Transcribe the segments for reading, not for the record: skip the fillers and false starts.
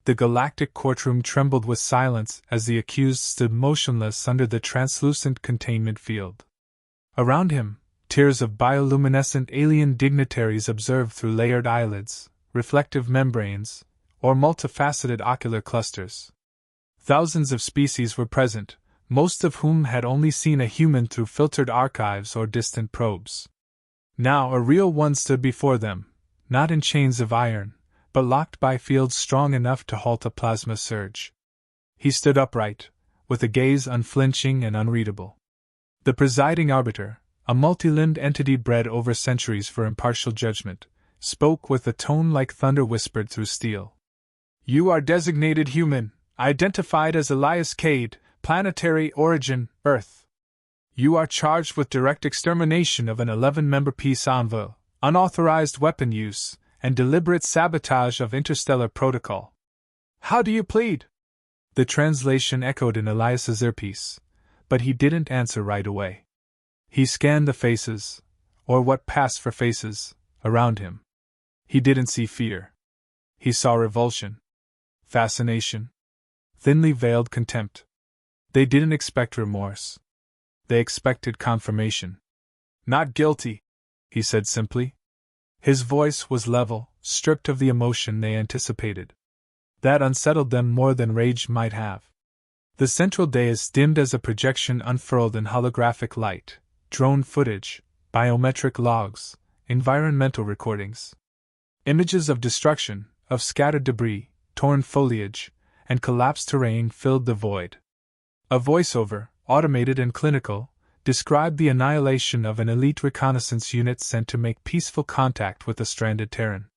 The galactic courtroom trembled with silence as the accused stood motionless under the translucent containment field. Around him, tiers of bioluminescent alien dignitaries observed through layered eyelids, reflective membranes, or multifaceted ocular clusters. Thousands of species were present, most of whom had only seen a human through filtered archives or distant probes. Now a real one stood before them, not in chains of iron, but locked by fields strong enough to halt a plasma surge. He stood upright, with a gaze unflinching and unreadable. The presiding arbiter, a multi-limbed entity bred over centuries for impartial judgment, spoke with a tone like thunder whispered through steel. "You are designated human, identified as Elias Cade, planetary origin, Earth. You are charged with direct extermination of an 11-member peace envoy, unauthorized weapon use, and deliberate sabotage of interstellar protocol. How do you plead?" The translation echoed in Elias's earpiece, but he didn't answer right away. He scanned the faces, or what passed for faces, around him. He didn't see fear. He saw revulsion, fascination, thinly veiled contempt. They didn't expect remorse. They expected confirmation. "Not guilty," he said simply. His voice was level, stripped of the emotion they anticipated. That unsettled them more than rage might have. The central dais dimmed as a projection unfurled in holographic light, drone footage, biometric logs, environmental recordings. Images of destruction, of scattered debris, torn foliage, and collapsed terrain filled the void. A voiceover, automated and clinical, described the annihilation of an elite reconnaissance unit sent to make peaceful contact with a stranded Terran.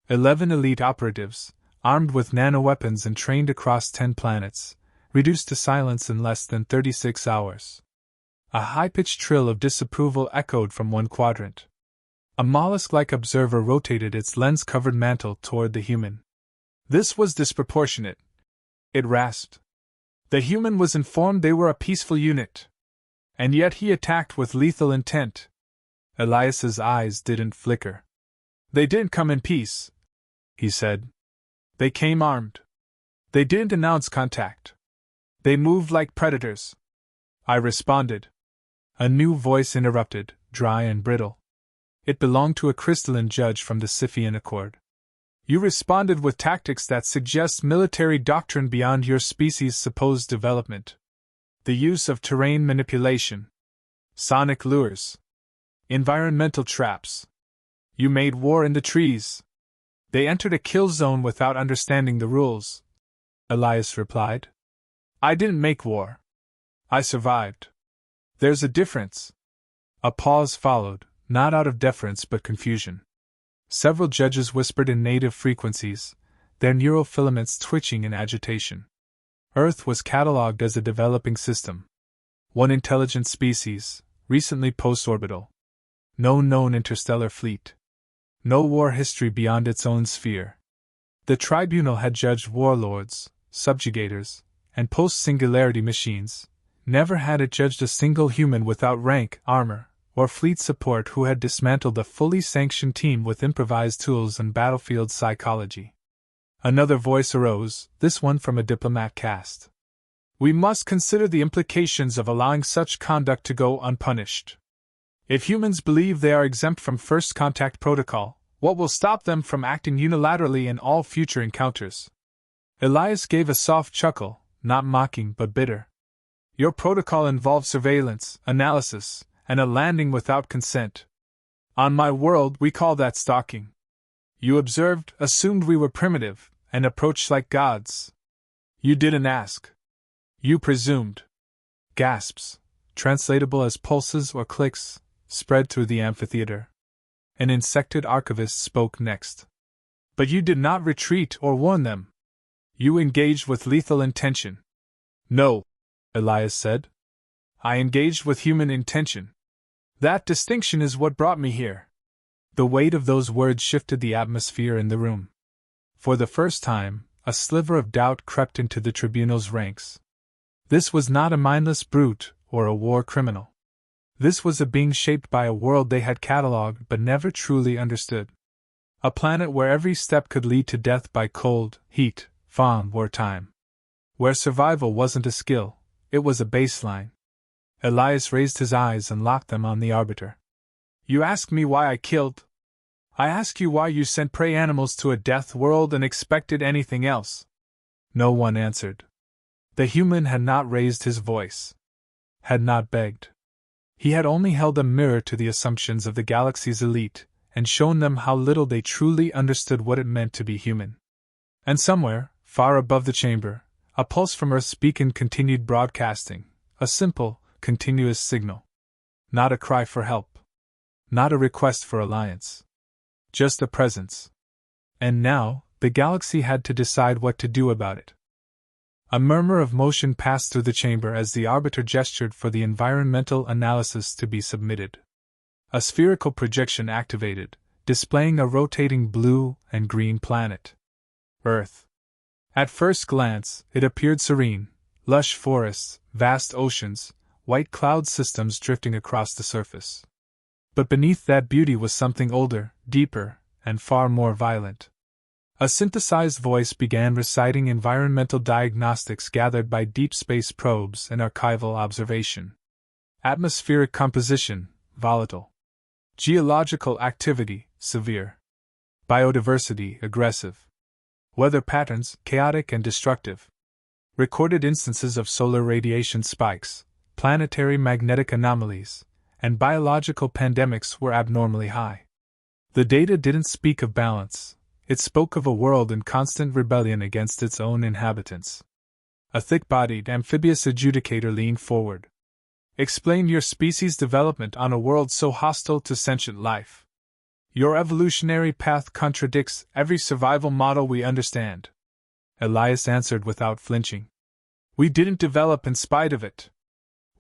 11 elite operatives, armed with nanoweapons and trained across 10 planets, reduced to silence in less than 36 hours. A high-pitched trill of disapproval echoed from one quadrant. A mollusk-like observer rotated its lens-covered mantle toward the human. This was disproportionate, it rasped. The human was informed they were a peaceful unit. And yet he attacked with lethal intent. Elias's eyes didn't flicker. "They didn't come in peace," he said. "They came armed. They didn't announce contact. They moved like predators." I responded. A new voice interrupted, dry and brittle. It belonged to a crystalline judge from the Scythian Accord. "You responded with tactics that suggest military doctrine beyond your species' supposed development. The use of terrain manipulation, sonic lures, environmental traps. You made war in the trees. They entered a kill zone without understanding the rules," Elias replied. "I didn't make war. I survived. There's a difference." A pause followed, not out of deference but confusion. Several judges whispered in native frequencies, their neurofilaments twitching in agitation. Earth was catalogued as a developing system. One intelligent species, recently post-orbital. No known interstellar fleet. No war history beyond its own sphere. The tribunal had judged warlords, subjugators, and post-singularity machines. Never had it judged a single human without rank, armor, or fleet support who had dismantled a fully sanctioned team with improvised tools and battlefield psychology. Another voice arose, this one from a diplomat caste. "We must consider the implications of allowing such conduct to go unpunished. If humans believe they are exempt from first contact protocol, what will stop them from acting unilaterally in all future encounters?" Elias gave a soft chuckle, not mocking but bitter. "Your protocol involves surveillance, analysis, and a landing without consent. On my world, we call that stalking. You observed, assumed we were primitive, and approached like gods. You didn't ask. You presumed." Gasps, translatable as pulses or clicks, spread through the amphitheater. An insected archivist spoke next. "But you did not retreat or warn them. You engaged with lethal intention." "No," Elias said. "I engaged with human intention. That distinction is what brought me here." The weight of those words shifted the atmosphere in the room. For the first time, a sliver of doubt crept into the tribunal's ranks. This was not a mindless brute or a war criminal. This was a being shaped by a world they had catalogued but never truly understood. A planet where every step could lead to death by cold, heat, fawn wartime. Where survival wasn't a skill, it was a baseline. Elias raised his eyes and locked them on the Arbiter. You ask me why I killed? I ask you why you sent prey animals to a death world and expected anything else? No one answered. The human had not raised his voice. Had not begged. He had only held a mirror to the assumptions of the galaxy's elite, and shown them how little they truly understood what it meant to be human. And somewhere, far above the chamber, a pulse from Earth's beacon continued broadcasting, a simple, continuous signal. Not a cry for help. Not a request for alliance. Just a presence. And now, the galaxy had to decide what to do about it. A murmur of motion passed through the chamber as the Arbiter gestured for the environmental analysis to be submitted. A spherical projection activated, displaying a rotating blue and green planet. Earth. At first glance, it appeared serene, lush forests, vast oceans, white cloud systems drifting across the surface. But beneath that beauty was something older, deeper, and far more violent. A synthesized voice began reciting environmental diagnostics gathered by deep space probes and archival observation. Atmospheric composition, volatile. Geological activity, severe. Biodiversity, aggressive. Weather patterns, chaotic and destructive. Recorded instances of solar radiation spikes, planetary magnetic anomalies, and biological pandemics were abnormally high. The data didn't speak of balance. It spoke of a world in constant rebellion against its own inhabitants. A thick-bodied, amphibious adjudicator leaned forward. Explain your species' development on a world so hostile to sentient life. Your evolutionary path contradicts every survival model we understand. Elias answered without flinching. We didn't develop in spite of it.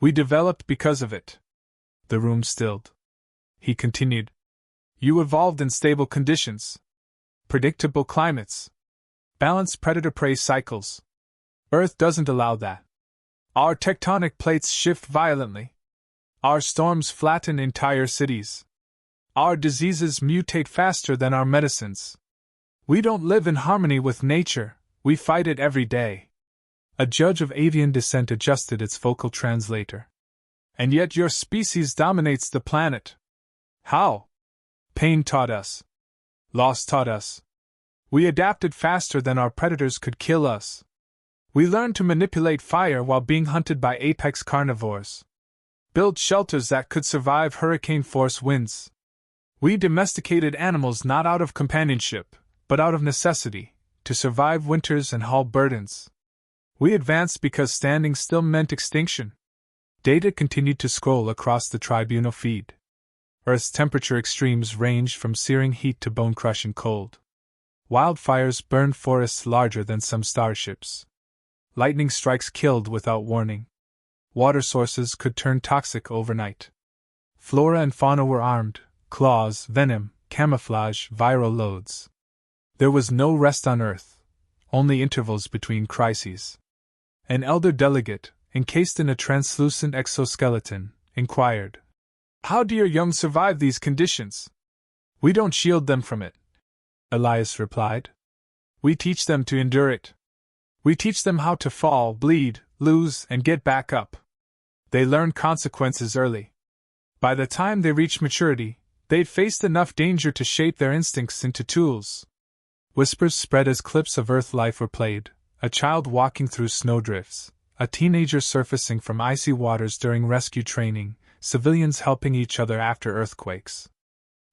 We developed because of it. The room stilled. He continued. You evolved in stable conditions. Predictable climates. Balanced predator-prey cycles. Earth doesn't allow that. Our tectonic plates shift violently. Our storms flatten entire cities. Our diseases mutate faster than our medicines. We don't live in harmony with nature, we fight it every day. A judge of avian descent adjusted its vocal translator. And yet your species dominates the planet. How? Pain taught us. Loss taught us. We adapted faster than our predators could kill us. We learned to manipulate fire while being hunted by apex carnivores. Build shelters that could survive hurricane-force winds. We domesticated animals not out of companionship, but out of necessity, to survive winters and haul burdens. We advanced because standing still meant extinction. Data continued to scroll across the tribunal feed. Earth's temperature extremes ranged from searing heat to bone-crushing cold. Wildfires burned forests larger than some starships. Lightning strikes killed without warning. Water sources could turn toxic overnight. Flora and fauna were armed, claws, venom, camouflage, viral loads. There was no rest on Earth, only intervals between crises. An elder delegate, encased in a translucent exoskeleton, inquired, How do your young survive these conditions? We don't shield them from it, Elias replied. We teach them to endure it. We teach them how to fall, bleed, lose, and get back up. They learn consequences early. By the time they reach maturity, they've faced enough danger to shape their instincts into tools. Whispers spread as clips of Earth life were played, a child walking through snowdrifts, a teenager surfacing from icy waters during rescue training, civilians helping each other after earthquakes.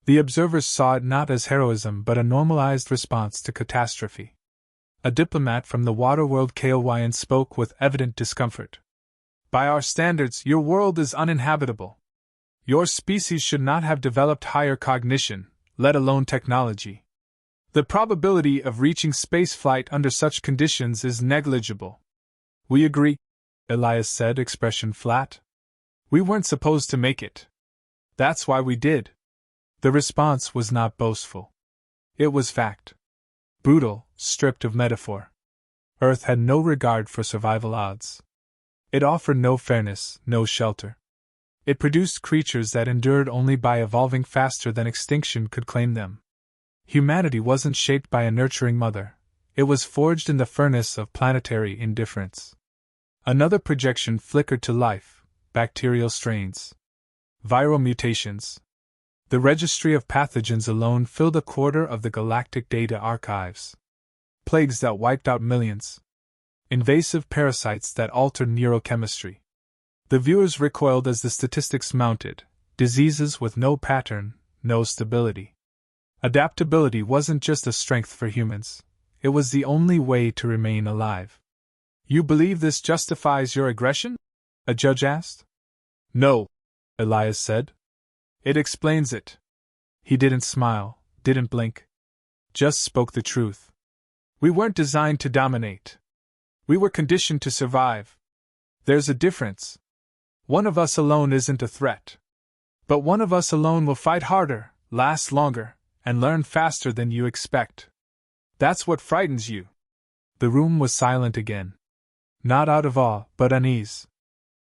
The observers saw it not as heroism but a normalized response to catastrophe. A diplomat from the Waterworld Kalyan spoke with evident discomfort. By our standards, your world is uninhabitable. Your species should not have developed higher cognition, let alone technology. The probability of reaching spaceflight under such conditions is negligible. We agree, Elias said, expression flat. We weren't supposed to make it. That's why we did. The response was not boastful. It was fact. Brutal, stripped of metaphor. Earth had no regard for survival odds. It offered no fairness, no shelter. It produced creatures that endured only by evolving faster than extinction could claim them. Humanity wasn't shaped by a nurturing mother, It was forged in the furnace of planetary indifference. Another projection flickered to life: bacterial strains, viral mutations. The registry of pathogens alone filled a quarter of the galactic data archives. Plagues that wiped out millions. Invasive parasites that altered neurochemistry. The viewers recoiled as the statistics mounted: diseases with no pattern, no stability. Adaptability wasn't just a strength for humans, it was the only way to remain alive. "You believe this justifies your aggression?" a judge asked. "No," Elias said. "It explains it." He didn't smile, didn't blink. Just spoke the truth. "We weren't designed to dominate. We were conditioned to survive. There's a difference. One of us alone isn't a threat. But one of us alone will fight harder, last longer, and learn faster than you expect. That's what frightens you." The room was silent again. Not out of awe, but unease.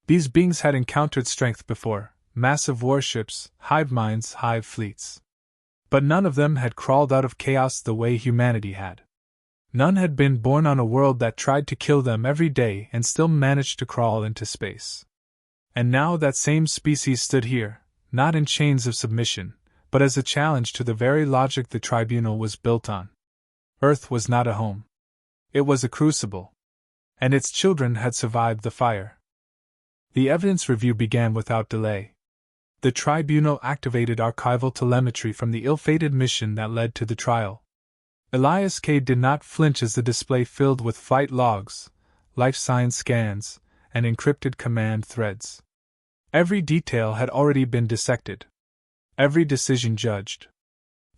These beings had encountered strength before: massive warships, hive minds, hive fleets. But none of them had crawled out of chaos the way humanity had. None had been born on a world that tried to kill them every day and still managed to crawl into space. And now that same species stood here, not in chains of submission, but as a challenge to the very logic the tribunal was built on. Earth was not a home. It was a crucible. And its children had survived the fire. The evidence review began without delay. The tribunal activated archival telemetry from the ill-fated mission that led to the trial. Elias K. did not flinch as the display filled with flight logs, life science scans, and encrypted command threads. Every detail had already been dissected. Every decision judged.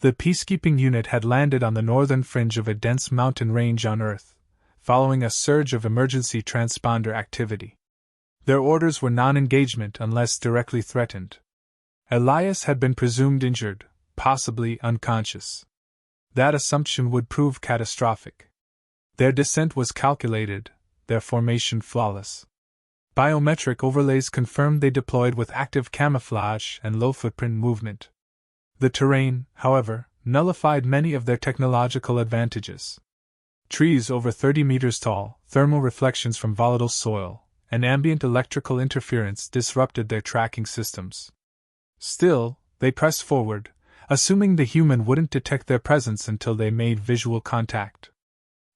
The peacekeeping unit had landed on the northern fringe of a dense mountain range on Earth, following a surge of emergency transponder activity. Their orders were non-engagement unless directly threatened. Elias had been presumed injured, possibly unconscious. That assumption would prove catastrophic. Their descent was calculated, their formation flawless. Biometric overlays confirmed they deployed with active camouflage and low-footprint movement. The terrain, however, nullified many of their technological advantages. Trees over 30 meters tall, thermal reflections from volatile soil, and ambient electrical interference disrupted their tracking systems. Still, they pressed forward, assuming the human wouldn't detect their presence until they made visual contact.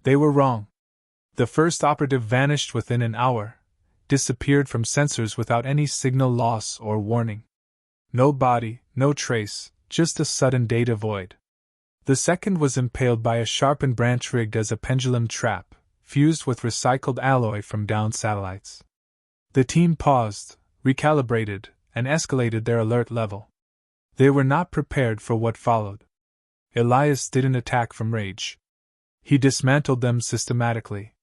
They were wrong. The first operative vanished within an hour, disappeared from sensors without any signal loss or warning. No body, no trace, just a sudden data void. The second was impaled by a sharpened branch rigged as a pendulum trap, fused with recycled alloy from downed satellites. The team paused, recalibrated, and escalated their alert level. They were not prepared for what followed. Elias didn't attack from rage. He dismantled them systematically.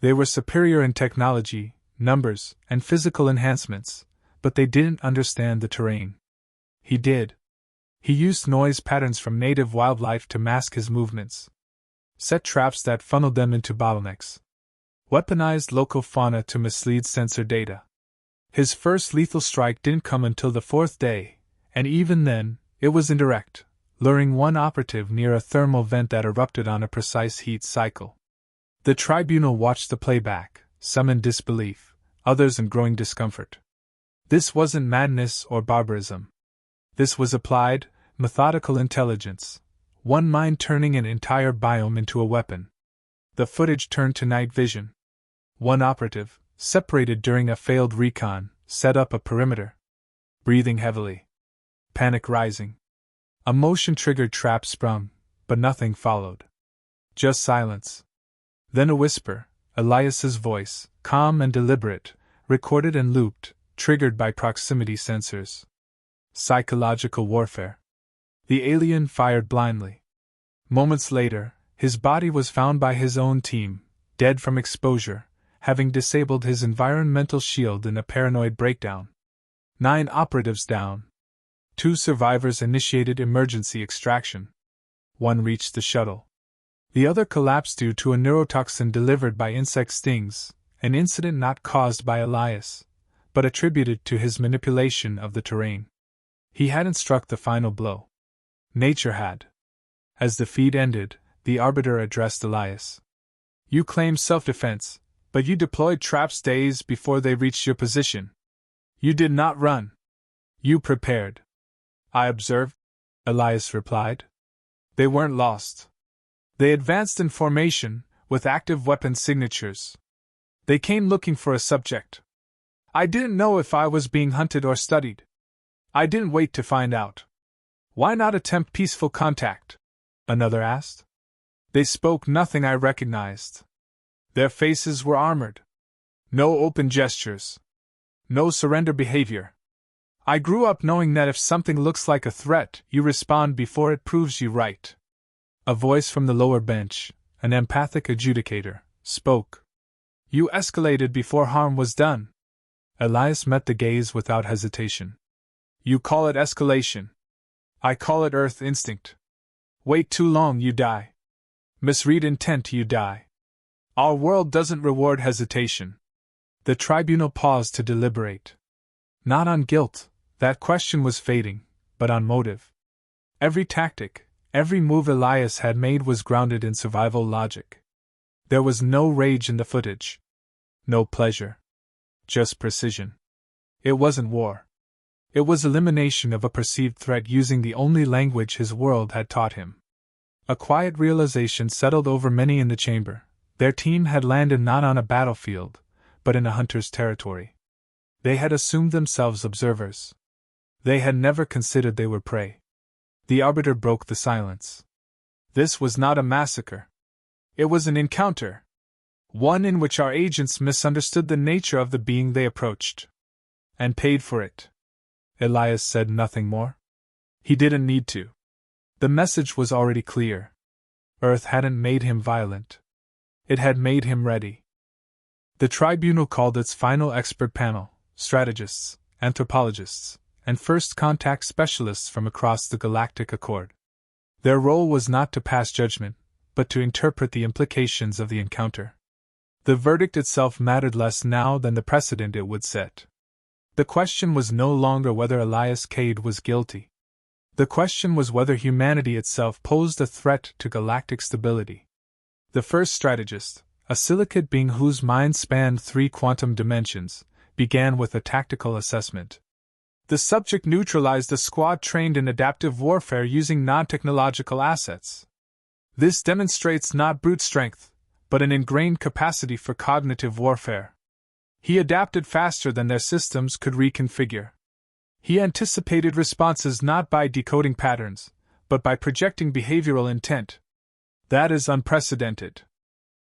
They were superior in technology, numbers, and physical enhancements, but they didn't understand the terrain. He did. He used noise patterns from native wildlife to mask his movements. Set traps that funneled them into bottlenecks. Weaponized local fauna to mislead sensor data. His first lethal strike didn't come until the fourth day, and even then, it was indirect, luring one operative near a thermal vent that erupted on a precise heat cycle. The tribunal watched the playback, some in disbelief, others in growing discomfort. This wasn't madness or barbarism. This was applied, methodical intelligence, one mind turning an entire biome into a weapon. The footage turned to night vision. One operative, separated during a failed recon, set up a perimeter. Breathing heavily. Panic rising. A motion-triggered trap sprung, but nothing followed. Just silence. Then a whisper, Elias's voice, calm and deliberate, recorded and looped, triggered by proximity sensors. Psychological warfare. The alien fired blindly. Moments later, his body was found by his own team, dead from exposure, having disabled his environmental shield in a paranoid breakdown. 9 operatives down. 2 survivors initiated emergency extraction. 1 reached the shuttle. The other collapsed due to a neurotoxin delivered by insect stings, an incident not caused by Elias, but attributed to his manipulation of the terrain. He hadn't struck the final blow. Nature had. As the feed ended, The Arbiter addressed Elias. You claim self-defense, but you deployed traps days before they reached your position. You did not run. You prepared. I observed, Elias replied. They weren't lost. They advanced in formation, with active weapon signatures. They came looking for a subject. I didn't know if I was being hunted or studied. I didn't wait to find out. Why not attempt peaceful contact? Another asked. They spoke nothing I recognized. Their faces were armored. No open gestures. No surrender behavior. I grew up knowing that if something looks like a threat, you respond before it proves you right. A voice from the lower bench, an empathic adjudicator, spoke. You escalated before harm was done. Elias met the gaze without hesitation. You call it escalation. I call it Earth instinct. Wait too long, you die. Misread intent, you die. Our world doesn't reward hesitation. The tribunal paused to deliberate. Not on guilt, that question was fading, but on motive. Every tactic, every move Elias had made was grounded in survival logic. There was no rage in the footage. No pleasure. Just precision. It wasn't war. It was elimination of a perceived threat using the only language his world had taught him. A quiet realization settled over many in the chamber. Their team had landed not on a battlefield, but in a hunter's territory. They had assumed themselves observers. They had never considered they were prey. The Arbiter broke the silence. This was not a massacre. It was an encounter. One in which our agents misunderstood the nature of the being they approached. And paid for it. Elias said nothing more. He didn't need to. The message was already clear. Earth hadn't made him violent. It had made him ready. The tribunal called its final expert panel, strategists, anthropologists, and first contact specialists from across the Galactic Accord. Their role was not to pass judgment, but to interpret the implications of the encounter. The verdict itself mattered less now than the precedent it would set. The question was no longer whether Elias Cade was guilty. The question was whether humanity itself posed a threat to galactic stability. The first strategist, a silicate being whose mind spanned 3 quantum dimensions, began with a tactical assessment. The subject neutralized a squad trained in adaptive warfare using non-technological assets. This demonstrates not brute strength, but an ingrained capacity for cognitive warfare. He adapted faster than their systems could reconfigure. He anticipated responses not by decoding patterns, but by projecting behavioral intent. That is unprecedented.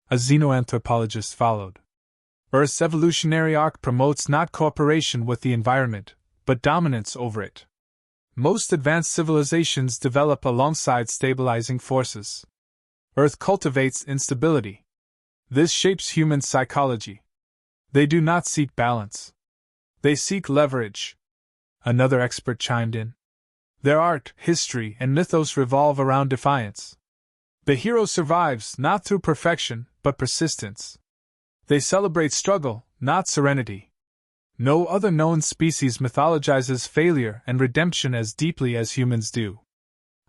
A xenoanthropologist followed. Earth's evolutionary arc promotes not cooperation with the environment, but dominance over it. Most advanced civilizations develop alongside stabilizing forces. Earth cultivates instability. This shapes human psychology. They do not seek balance. They seek leverage. Another expert chimed in. Their art, history, and mythos revolve around defiance. The hero survives not through perfection, but persistence. They celebrate struggle, not serenity. No other known species mythologizes failure and redemption as deeply as humans do.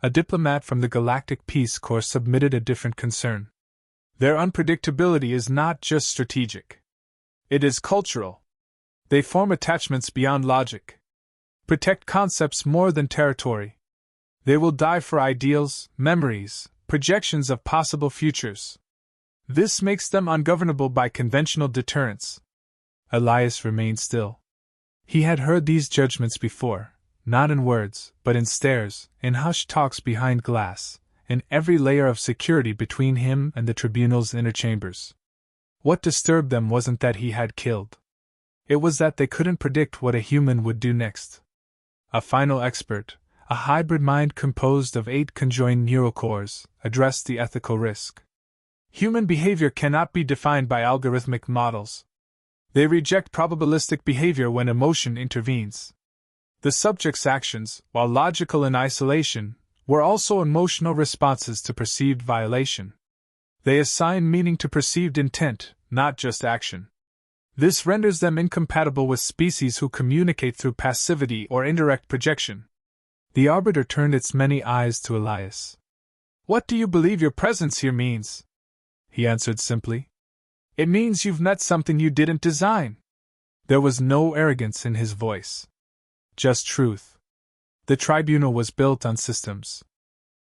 A diplomat from the Galactic Peace Corps submitted a different concern. Their unpredictability is not just strategic. It is cultural. They form attachments beyond logic. Protect concepts more than territory. They will die for ideals, memories, projections of possible futures. This makes them ungovernable by conventional deterrence. Elias remained still. He had heard these judgments before, not in words, but in stares, in hushed talks behind glass, in every layer of security between him and the tribunal's inner chambers. What disturbed them wasn't that he had killed. It was that they couldn't predict what a human would do next. A final expert, a hybrid mind composed of 8 conjoined neural cores, addressed the ethical risk. Human behavior cannot be defined by algorithmic models. They reject probabilistic behavior when emotion intervenes. The subject's actions, while logical in isolation, were also emotional responses to perceived violation. They assign meaning to perceived intent, not just action. This renders them incompatible with species who communicate through passivity or indirect projection. The Arbiter turned its many eyes to Elias. "What do you believe your presence here means?" he answered simply. "It means you've met something you didn't design." There was no arrogance in his voice. Just truth. The tribunal was built on systems.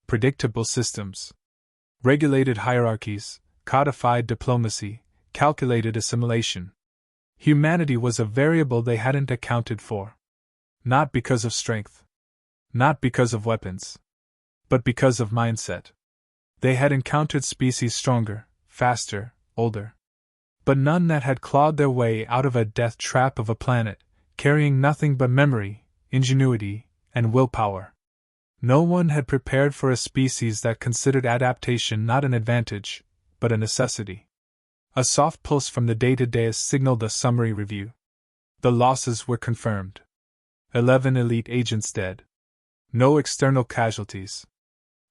Predictable systems. Regulated hierarchies, codified diplomacy, calculated assimilation. Humanity was a variable they hadn't accounted for. Not because of strength. Not because of weapons. But because of mindset. They had encountered species stronger, faster, older. But none that had clawed their way out of a death trap of a planet, carrying nothing but memory, ingenuity, and willpower. No one had prepared for a species that considered adaptation not an advantage, but a necessity. A soft pulse from the day-to-day signaled a summary review. The losses were confirmed. 11 elite agents dead. No external casualties.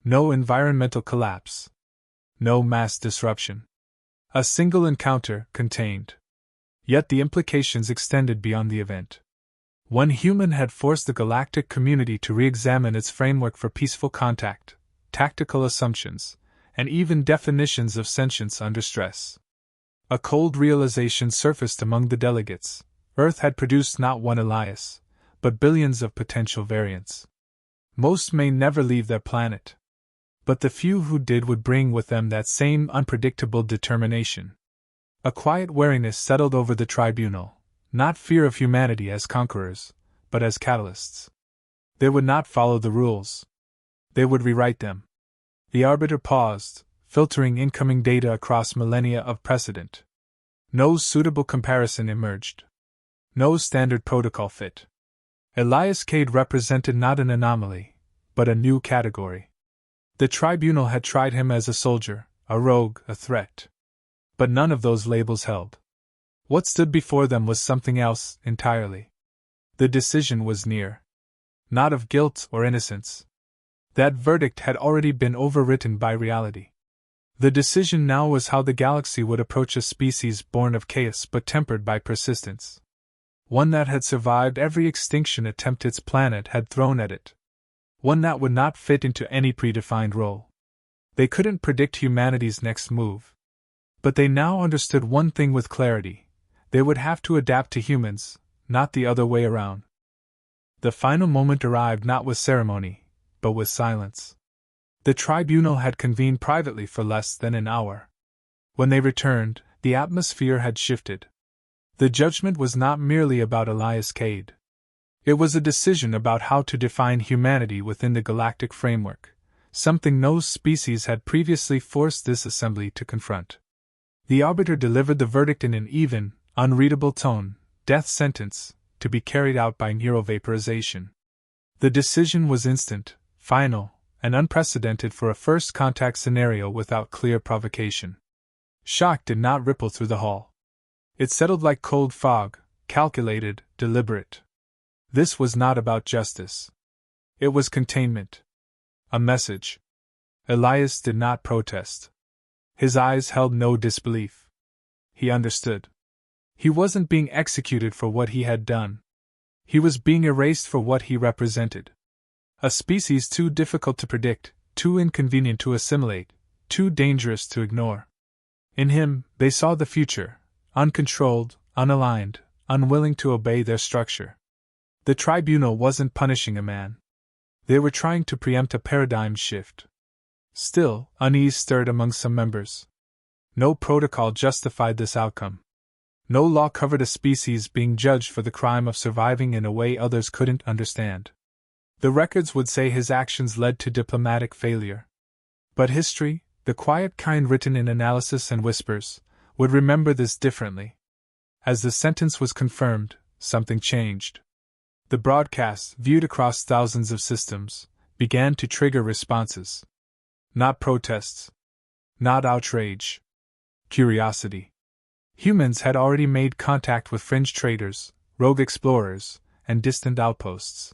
No environmental collapse. No mass disruption. A single encounter contained. Yet the implications extended beyond the event. One human had forced the galactic community to re-examine its framework for peaceful contact, tactical assumptions, and even definitions of sentience under stress. A cold realization surfaced among the delegates. Earth had produced not one Elias, but billions of potential variants. Most may never leave their planet. But the few who did would bring with them that same unpredictable determination. A quiet wariness settled over the tribunal. Not fear of humanity as conquerors, but as catalysts. They would not follow the rules. They would rewrite them. The arbiter paused, filtering incoming data across millennia of precedent. No suitable comparison emerged. No standard protocol fit. Elias Cade represented not an anomaly, but a new category. The tribunal had tried him as a soldier, a rogue, a threat. But none of those labels held. What stood before them was something else entirely. The decision was near. Not of guilt or innocence. That verdict had already been overwritten by reality. The decision now was how the galaxy would approach a species born of chaos but tempered by persistence. One that had survived every extinction attempt its planet had thrown at it. One that would not fit into any predefined role. They couldn't predict humanity's next move. But they now understood one thing with clarity. They would have to adapt to humans, not the other way around. The final moment arrived not with ceremony, but with silence. The tribunal had convened privately for less than an hour. When they returned, the atmosphere had shifted. The judgment was not merely about Elias Cade. It was a decision about how to define humanity within the galactic framework, something no species had previously forced this assembly to confront. The arbiter delivered the verdict in an even, unreadable tone: death sentence, to be carried out by neurovaporization. The decision was instant, final, and unprecedented for a first contact scenario without clear provocation. Shock did not ripple through the hall. It settled like cold fog, calculated, deliberate. This was not about justice. It was containment. A message. Elias did not protest. His eyes held no disbelief. He understood. He wasn't being executed for what he had done. He was being erased for what he represented. A species too difficult to predict, too inconvenient to assimilate, too dangerous to ignore. In him, they saw the future, uncontrolled, unaligned, unwilling to obey their structure. The tribunal wasn't punishing a man. They were trying to preempt a paradigm shift. Still, unease stirred among some members. No protocol justified this outcome. No law covered a species being judged for the crime of surviving in a way others couldn't understand. The records would say his actions led to diplomatic failure. But history, the quiet kind written in analysis and whispers, would remember this differently. As the sentence was confirmed, something changed. The broadcast, viewed across thousands of systems, began to trigger responses. Not protests. Not outrage. Curiosity. Humans had already made contact with fringe traders, rogue explorers, and distant outposts.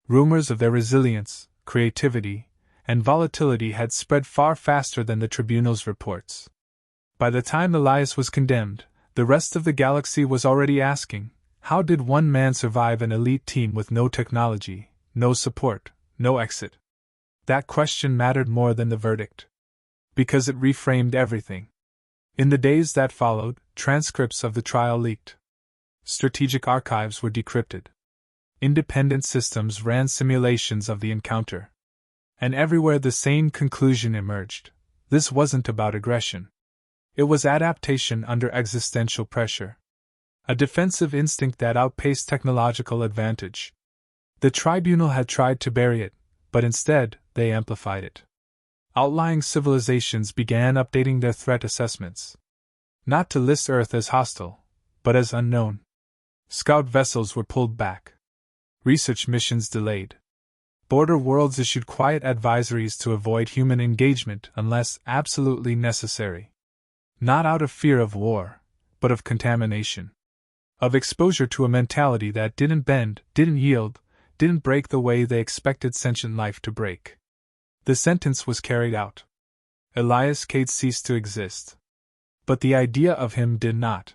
Rumors of their resilience, creativity, and volatility had spread far faster than the tribunal's reports. By the time Elias was condemned, the rest of the galaxy was already asking, how did one man survive an elite team with no technology, no support, no exit? That question mattered more than the verdict. Because it reframed everything. In the days that followed, transcripts of the trial leaked. Strategic archives were decrypted. Independent systems ran simulations of the encounter. And everywhere the same conclusion emerged: this wasn't about aggression. It was adaptation under existential pressure. A defensive instinct that outpaced technological advantage. The tribunal had tried to bury it, but instead, they amplified it. Outlying civilizations began updating their threat assessments. Not to list Earth as hostile, but as unknown. Scout vessels were pulled back. Research missions delayed. Border worlds issued quiet advisories to avoid human engagement unless absolutely necessary. Not out of fear of war, but of contamination. Of exposure to a mentality that didn't bend, didn't yield, didn't break the way they expected sentient life to break. The sentence was carried out. Elias Cade ceased to exist. But the idea of him did not.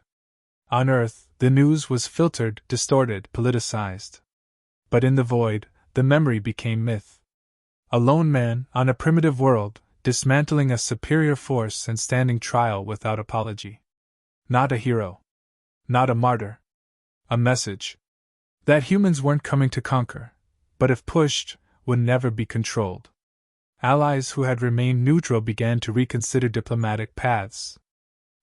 On Earth, the news was filtered, distorted, politicized. But in the void, the memory became myth. A lone man, on a primitive world, dismantling a superior force and standing trial without apology. Not a hero. Not a martyr. A message. That humans weren't coming to conquer, but if pushed, would never be controlled. Allies who had remained neutral began to reconsider diplomatic paths.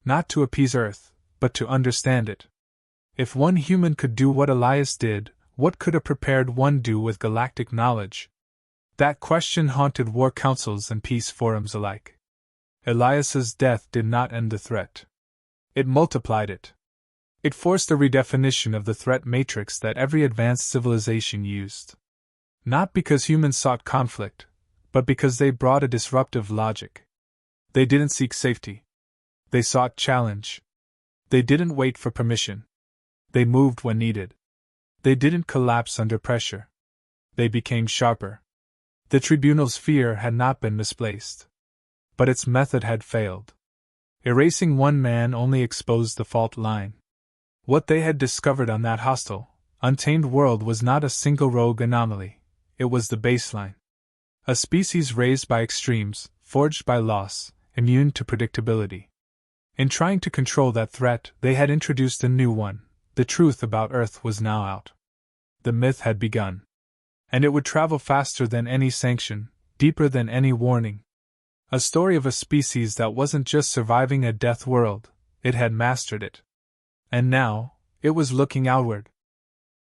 Not to appease Earth, but to understand it. If one human could do what Elias did, what could a prepared one do with galactic knowledge? That question haunted war councils and peace forums alike. Elias's death did not end the threat. It multiplied it. It forced a redefinition of the threat matrix that every advanced civilization used. Not because humans sought conflict, but because they brought a disruptive logic. They didn't seek safety. They sought challenge. They didn't wait for permission. They moved when needed. They didn't collapse under pressure. They became sharper. The tribunal's fear had not been misplaced. But its method had failed. Erasing one man only exposed the fault line. What they had discovered on that hostile, untamed world was not a single rogue anomaly, it was the baseline. A species raised by extremes, forged by loss, immune to predictability. In trying to control that threat, they had introduced a new one. The truth about Earth was now out. The myth had begun. And it would travel faster than any sanction, deeper than any warning. A story of a species that wasn't just surviving a death world, it had mastered it. And now, it was looking outward,